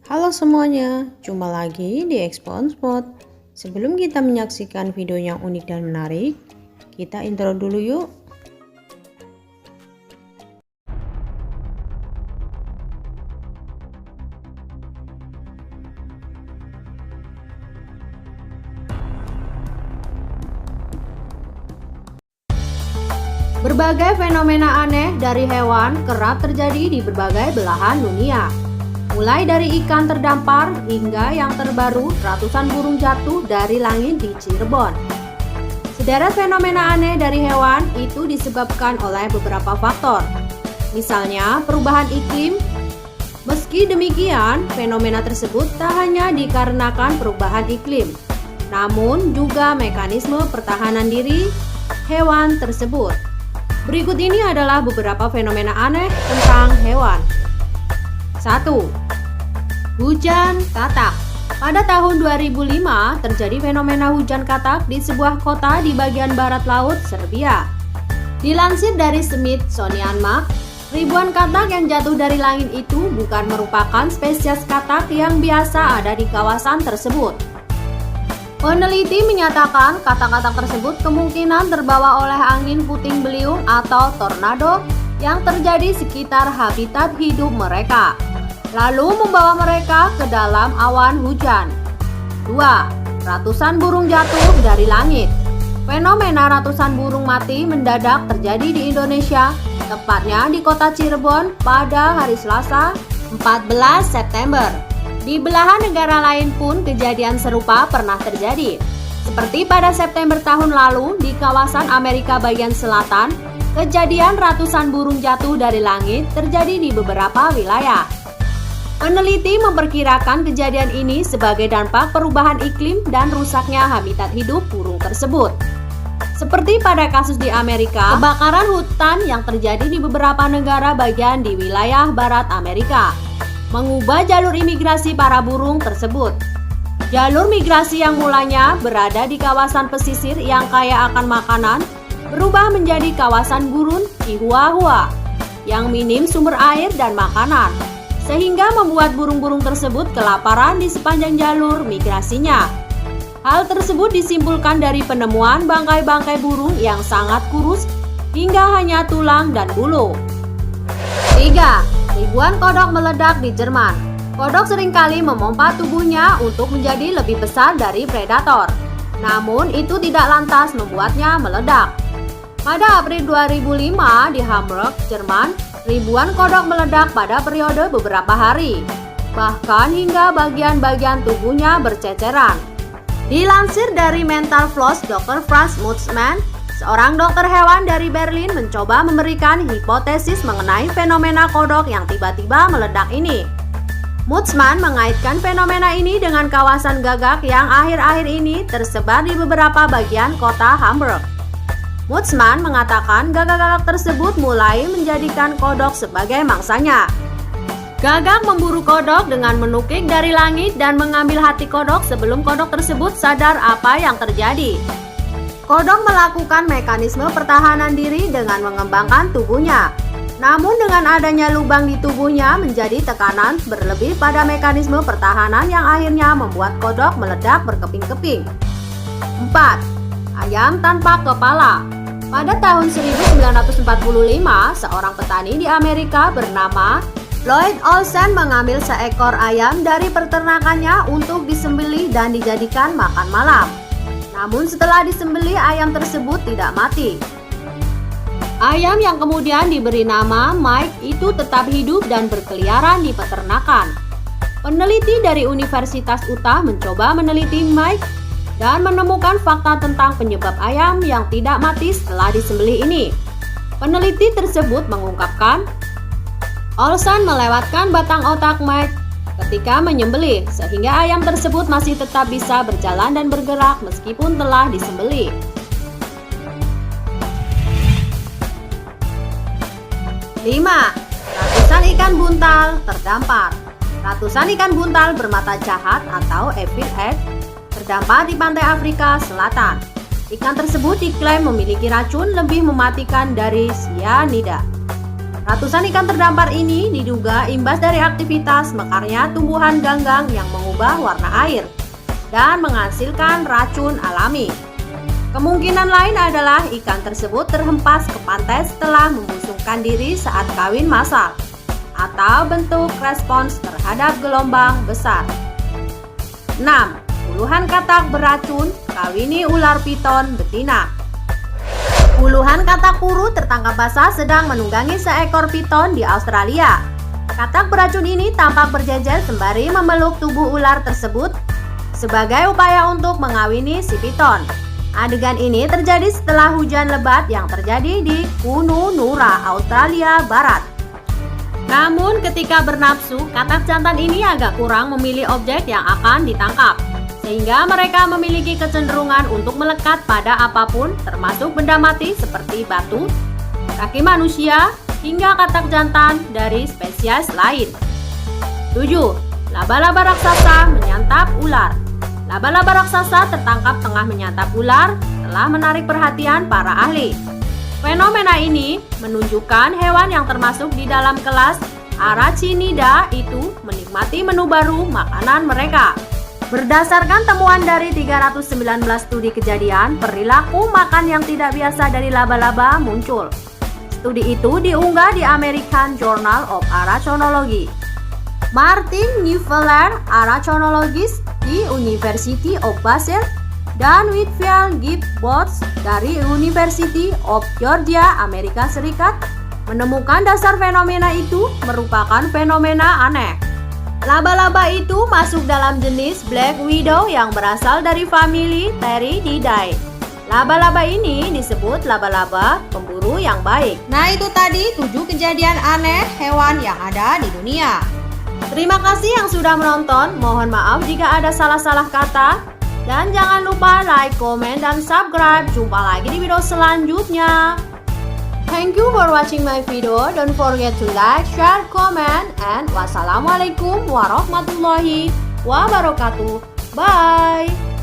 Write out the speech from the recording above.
Halo semuanya, jumpa lagi di Exponspot. Sebelum kita menyaksikan video yang unik dan menarik, kita intro dulu yuk. Berbagai fenomena aneh dari hewan kerap terjadi di berbagai belahan dunia. Mulai dari ikan terdampar hingga yang terbaru ratusan burung jatuh dari langit di Cirebon. Sederet fenomena aneh dari hewan itu disebabkan oleh beberapa faktor. Misalnya perubahan iklim. Meski demikian, fenomena tersebut tak hanya dikarenakan perubahan iklim, namun juga mekanisme pertahanan diri hewan tersebut. Berikut ini adalah beberapa fenomena aneh tentang hewan. 1. Hujan katak. Pada tahun 2005 terjadi fenomena hujan katak di sebuah kota di bagian barat laut Serbia. Dilansir dari Smithsonian Mag, ribuan katak yang jatuh dari langit itu bukan merupakan spesies katak yang biasa ada di kawasan tersebut. Peneliti menyatakan katak-katak tersebut kemungkinan terbawa oleh angin puting beliung atau tornado yang terjadi sekitar habitat hidup mereka, lalu membawa mereka ke dalam awan hujan. 2. Ratusan burung jatuh dari langit. Fenomena ratusan burung mati mendadak terjadi di Indonesia, tepatnya di kota Cirebon pada hari Selasa, 14 September. Di belahan negara lain pun kejadian serupa pernah terjadi. Seperti pada September tahun lalu di kawasan Amerika bagian selatan, kejadian ratusan burung jatuh dari langit terjadi di beberapa wilayah. Peneliti memperkirakan kejadian ini sebagai dampak perubahan iklim dan rusaknya habitat hidup burung tersebut. Seperti pada kasus di Amerika, kebakaran hutan yang terjadi di beberapa negara bagian di wilayah barat Amerika mengubah jalur imigrasi para burung tersebut. Jalur migrasi yang mulanya berada di kawasan pesisir yang kaya akan makanan berubah menjadi kawasan gurun di hua-hua yang minim sumber air dan makanan, sehingga membuat burung-burung tersebut kelaparan di sepanjang jalur migrasinya. Hal tersebut disimpulkan dari penemuan bangkai-bangkai burung yang sangat kurus hingga hanya tulang dan bulu. 3. Ribuan kodok meledak di Jerman. Kodok seringkali memompa tubuhnya untuk menjadi lebih besar dari predator. Namun itu tidak lantas membuatnya meledak. Pada April 2005 di Hamburg, Jerman, ribuan kodok meledak pada periode beberapa hari. Bahkan hingga bagian-bagian tubuhnya berceceran. Dilansir dari Mental Floss, Dr. Franz Mutzmann, seorang dokter hewan dari Berlin, mencoba memberikan hipotesis mengenai fenomena kodok yang tiba-tiba meledak ini. Mutzmann mengaitkan fenomena ini dengan kawasan gagak yang akhir-akhir ini tersebar di beberapa bagian kota Hamburg. Mutzmann mengatakan gagak-gagak tersebut mulai menjadikan kodok sebagai mangsanya. Gagak memburu kodok dengan menukik dari langit dan mengambil hati kodok sebelum kodok tersebut sadar apa yang terjadi. Kodok melakukan mekanisme pertahanan diri dengan mengembangkan tubuhnya. Namun dengan adanya lubang di tubuhnya menjadi tekanan berlebih pada mekanisme pertahanan yang akhirnya membuat kodok meledak berkeping-keping. 4. Ayam tanpa kepala. Pada tahun 1945, seorang petani di Amerika bernama Lloyd Olsen mengambil seekor ayam dari peternakannya untuk disembelih dan dijadikan makan malam. Namun setelah disembelih, ayam tersebut tidak mati. Ayam yang kemudian diberi nama Mike itu tetap hidup dan berkeliaran di peternakan. Peneliti dari Universitas Utah mencoba meneliti Mike dan menemukan fakta tentang penyebab ayam yang tidak mati setelah disembelih ini. Peneliti tersebut mengungkapkan, Olsen melewatkan batang otak Mike ketika menyembelih, sehingga ayam tersebut masih tetap bisa berjalan dan bergerak meskipun telah disembelih. 5. Ratusan ikan buntal terdampar. Ratusan ikan buntal bermata jahat atau evil egg terdampar di pantai Afrika Selatan. Ikan tersebut diklaim memiliki racun lebih mematikan dari cyanida. Ratusan ikan terdampar ini diduga imbas dari aktivitas mekarnya tumbuhan ganggang yang mengubah warna air dan menghasilkan racun alami. Kemungkinan lain adalah ikan tersebut terhempas ke pantai setelah membusungkan diri saat kawin massal atau bentuk respons terhadap gelombang besar. 6. Puluhan katak beracun kawini ular piton betina. Puluhan katak puru tertangkap basah sedang menunggangi seekor piton di Australia. Katak beracun ini tampak berjejer sembari memeluk tubuh ular tersebut sebagai upaya untuk mengawini si piton. Adegan ini terjadi setelah hujan lebat yang terjadi di Kununurra, Australia Barat. Namun ketika bernafsu, katak jantan ini agak kurang memilih objek yang akan ditangkap, sehingga mereka memiliki kecenderungan untuk melekat pada apapun termasuk benda mati seperti batu, kaki manusia, hingga katak jantan dari spesies lain. 7. Laba-laba raksasa menyantap ular. Laba-laba raksasa tertangkap tengah menyantap ular telah menarik perhatian para ahli. Fenomena ini menunjukkan hewan yang termasuk di dalam kelas Arachnida itu menikmati menu baru makanan mereka. Berdasarkan temuan dari 319 studi kejadian, perilaku makan yang tidak biasa dari laba-laba muncul. Studi itu diunggah di American Journal of Arachnology. Martin Neufeld, arachnologis di University of Basel, dan Whitfield Gibbons dari University of Georgia, Amerika Serikat, menemukan dasar fenomena itu merupakan fenomena aneh. Laba-laba itu masuk dalam jenis Black Widow yang berasal dari famili Theridiidae. Laba-laba ini disebut laba-laba pemburu yang baik. Nah, itu tadi 7 kejadian aneh hewan yang ada di dunia. Terima kasih yang sudah menonton. Mohon maaf jika ada salah-salah kata. Dan jangan lupa like, comment, dan subscribe. Jumpa lagi di video selanjutnya. Thank you for watching my video. Don't forget to like, share, comment, and wassalamualaikum warahmatullahi wabarakatuh. Bye.